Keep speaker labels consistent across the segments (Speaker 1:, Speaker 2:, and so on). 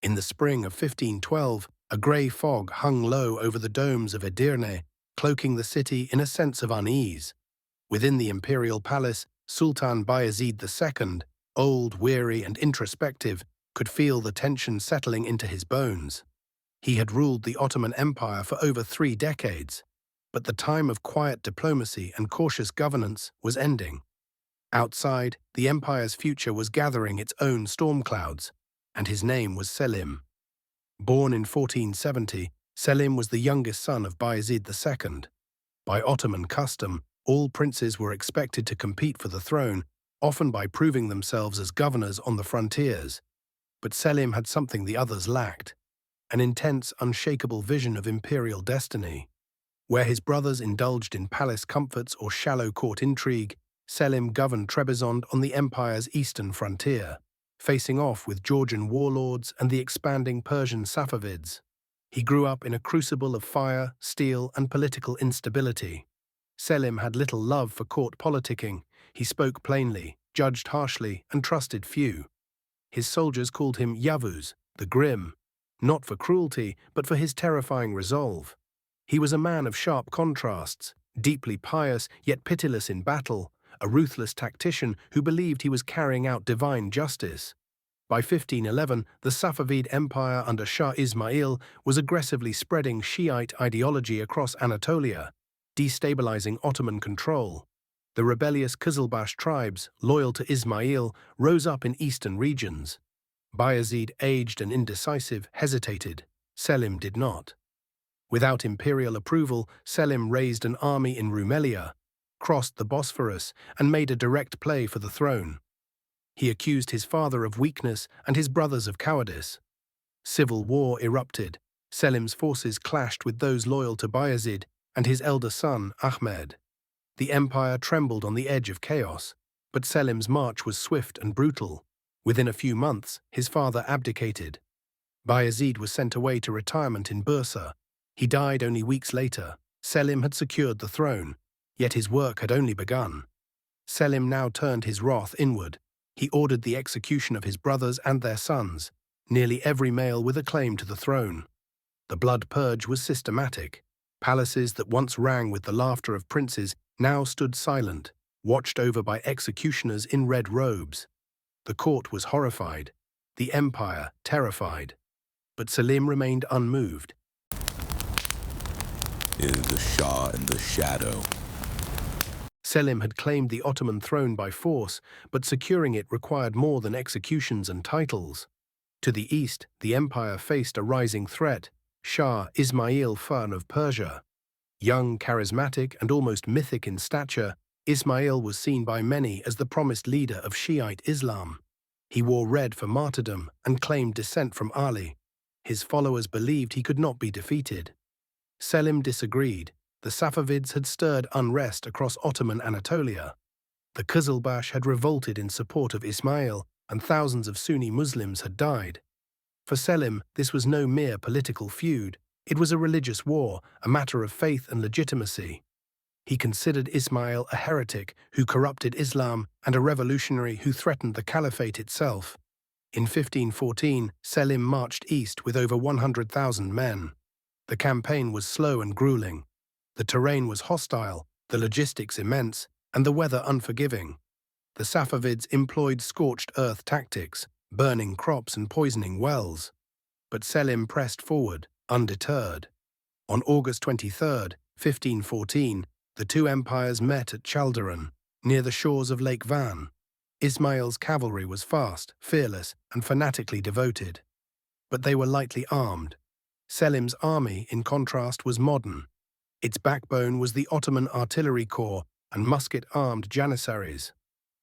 Speaker 1: In the spring of 1512, a grey fog hung low over the domes of Edirne, cloaking the city in a sense of unease. Within the imperial palace, Sultan Bayezid II, old, weary, and introspective, could feel the tension settling into his bones. He had ruled the Ottoman Empire for over 3 decades, but the time of quiet diplomacy and cautious governance was ending. Outside, the empire's future was gathering its own storm clouds, and his name was Selim. Born in 1470, Selim was the youngest son of Bayezid II. By Ottoman custom, all princes were expected to compete for the throne, often by proving themselves as governors on the frontiers. But Selim had something the others lacked: an intense, unshakable vision of imperial destiny. Where his brothers indulged in palace comforts or shallow court intrigue, Selim governed Trebizond on the empire's eastern frontier, facing off with Georgian warlords and the expanding Persian Safavids. He grew up in a crucible of fire, steel, and political instability. Selim had little love for court politicking. He spoke plainly, judged harshly, and trusted few. His soldiers called him Yavuz, the Grim, not for cruelty, but for his terrifying resolve. He was a man of sharp contrasts, deeply pious yet pitiless in battle, a ruthless tactician who believed he was carrying out divine justice. By 1511, the Safavid Empire under Shah Ismail was aggressively spreading Shiite ideology across Anatolia, destabilizing Ottoman control. The rebellious Qizilbash tribes, loyal to Ismail, rose up in eastern regions. Bayezid, aged and indecisive, hesitated. Selim did not. Without imperial approval, Selim raised an army in Rumelia, crossed the Bosphorus, and made a direct play for the throne. He accused his father of weakness and his brothers of cowardice. Civil war erupted. Selim's forces clashed with those loyal to Bayezid and his elder son, Ahmed. The empire trembled on the edge of chaos, but Selim's march was swift and brutal. Within a few months, his father abdicated. Bayezid was sent away to retirement in Bursa. He died only weeks later. Selim had secured the throne, yet his work had only begun. Selim now turned his wrath inward. He ordered the execution of his brothers and their sons, nearly every male with a claim to the throne. The blood purge was systematic. Palaces that once rang with the laughter of princes now stood silent, watched over by executioners in red robes. The court was horrified, the empire terrified. But Selim remained unmoved.
Speaker 2: Is the Shah in the shadow?
Speaker 1: Selim had claimed the Ottoman throne by force, but securing it required more than executions and titles. To the east, the empire faced a rising threat: Shah Ismail I of Persia. Young, charismatic, and almost mythic in stature, Ismail was seen by many as the promised leader of Shiite Islam. He wore red for martyrdom and claimed descent from Ali. His followers believed he could not be defeated. Selim disagreed. The Safavids had stirred unrest across Ottoman Anatolia. The Qizilbash had revolted in support of Ismail, and thousands of Sunni Muslims had died. For Selim, this was no mere political feud. It was a religious war, a matter of faith and legitimacy. He considered Ismail a heretic who corrupted Islam and a revolutionary who threatened the Caliphate itself. In 1514, Selim marched east with over 100,000 men. The campaign was slow and grueling. The terrain was hostile, the logistics immense, and the weather unforgiving. The Safavids employed scorched earth tactics, burning crops and poisoning wells. But Selim pressed forward, undeterred. On August 23, 1514, the two empires met at Chaldiran, near the shores of Lake Van. Ismail's cavalry was fast, fearless, and fanatically devoted. But they were lightly armed. Selim's army, in contrast, was modern. Its backbone was the Ottoman artillery corps and musket-armed janissaries.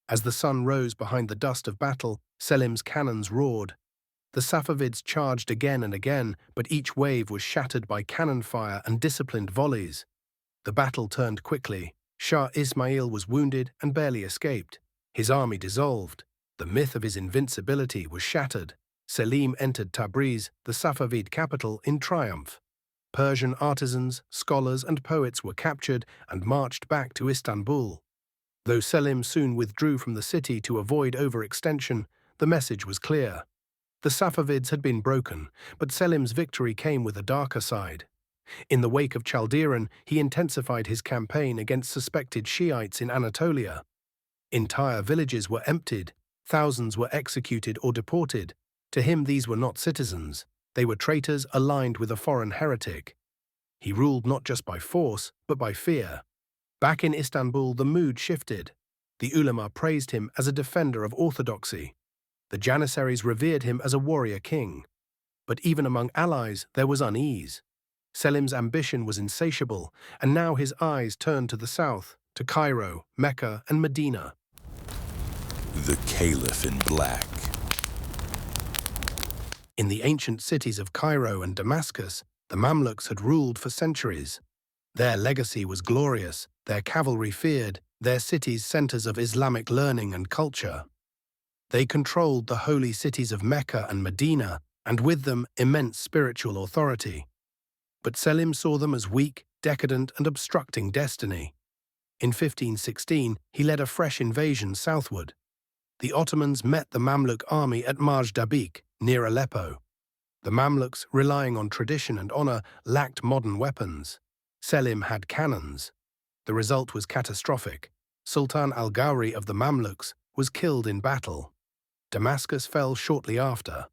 Speaker 1: As the sun rose behind the dust of battle, Selim's cannons roared. The Safavids charged again and again, but each wave was shattered by cannon fire and disciplined volleys. The battle turned quickly. Shah Ismail was wounded and barely escaped. His army dissolved. The myth of his invincibility was shattered. Selim entered Tabriz, the Safavid capital, in triumph. Persian artisans, scholars, and poets were captured and marched back to Istanbul. Though Selim soon withdrew from the city to avoid overextension, the message was clear. The Safavids had been broken, but Selim's victory came with a darker side. In the wake of Chaldiran, he intensified his campaign against suspected Shiites in Anatolia. Entire villages were emptied, thousands were executed or deported. To him, these were not citizens. They were traitors aligned with a foreign heretic. He ruled not just by force, but by fear. Back in Istanbul, the mood shifted. The ulama praised him as a defender of orthodoxy. The Janissaries revered him as a warrior king. But even among allies, there was unease. Selim's ambition was insatiable, and now his eyes turned to the south, to Cairo, Mecca and Medina.
Speaker 2: The Caliph in black.
Speaker 1: In the ancient cities of Cairo and Damascus, the Mamluks had ruled for centuries. Their legacy was glorious, their cavalry feared, their cities centers of Islamic learning and culture. They controlled the holy cities of Mecca and Medina, and with them immense spiritual authority. But Selim saw them as weak, decadent, and obstructing destiny. In 1516, he led a fresh invasion southward. The Ottomans met the Mamluk army at Marj-Dabik, near Aleppo. The Mamluks, relying on tradition and honor, lacked modern weapons. Selim had cannons. The result was catastrophic. Sultan al-Ghawri of the Mamluks was killed in battle. Damascus fell shortly after.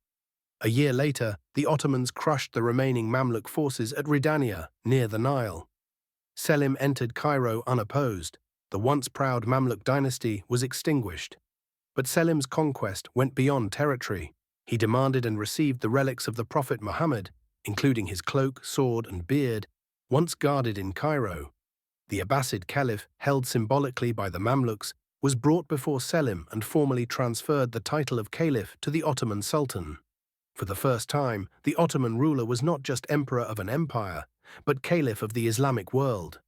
Speaker 1: A year later, the Ottomans crushed the remaining Mamluk forces at Ridania, near the Nile. Selim entered Cairo unopposed. The once proud Mamluk dynasty was extinguished. But Selim's conquest went beyond territory. He demanded and received the relics of the Prophet Muhammad, including his cloak, sword, and beard, once guarded in Cairo. The Abbasid Caliph, held symbolically by the Mamluks, was brought before Selim and formally transferred the title of Caliph to the Ottoman Sultan. For the first time, the Ottoman ruler was not just emperor of an empire, but Caliph of the Islamic world.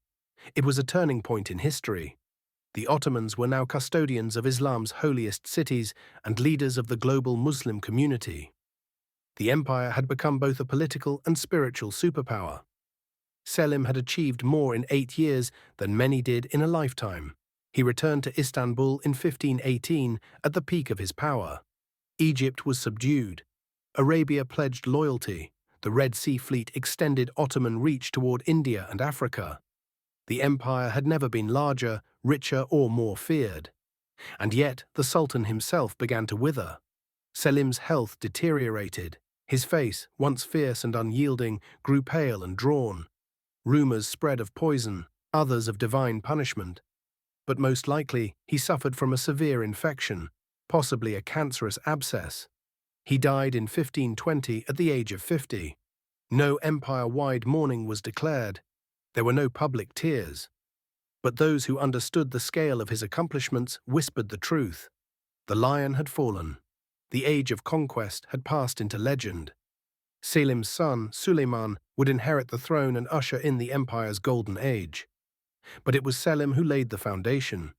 Speaker 1: It was a turning point in history. The Ottomans were now custodians of Islam's holiest cities and leaders of the global Muslim community. The empire had become both a political and spiritual superpower. Selim had achieved more in 8 years than many did in a lifetime. He returned to Istanbul in 1518 at the peak of his power. Egypt was subdued. Arabia pledged loyalty. The Red Sea Fleet extended Ottoman reach toward India and Africa. The empire had never been larger, richer, or more feared. And yet, the Sultan himself began to wither. Selim's health deteriorated. His face, once fierce and unyielding, grew pale and drawn. Rumors spread of poison, others of divine punishment. But most likely, he suffered from a severe infection, possibly a cancerous abscess. He died in 1520 at the age of 50. No empire-wide mourning was declared. There were no public tears. But those who understood the scale of his accomplishments whispered the truth. The lion had fallen. The age of conquest had passed into legend. Selim's son, Suleiman, would inherit the throne and usher in the empire's golden age. But it was Selim who laid the foundation.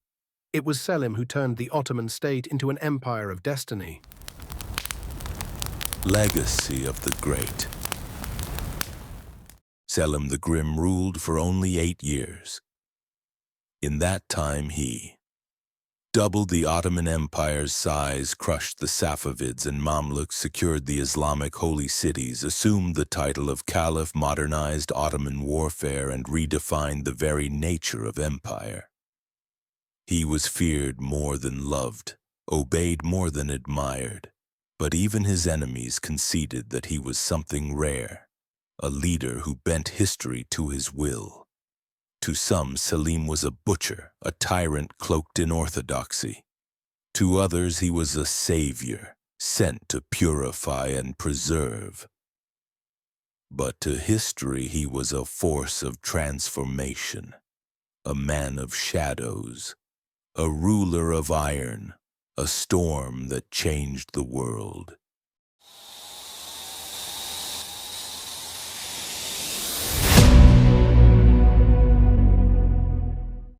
Speaker 1: It was Selim who turned the Ottoman state into an empire of destiny.
Speaker 2: Legacy of the Great. Selim the Grim ruled for only 8 years. In that time he doubled the Ottoman Empire's size, crushed the Safavids and Mamluks, secured the Islamic holy cities, assumed the title of Caliph, modernized Ottoman warfare, and redefined the very nature of empire. He was feared more than loved, obeyed more than admired, but even his enemies conceded that he was something rare, a leader who bent history to his will. To some, Selim was a butcher, a tyrant cloaked in orthodoxy. To others, he was a savior, sent to purify and preserve. But to history, he was a force of transformation, a man of shadows, a ruler of iron, a storm that changed the world.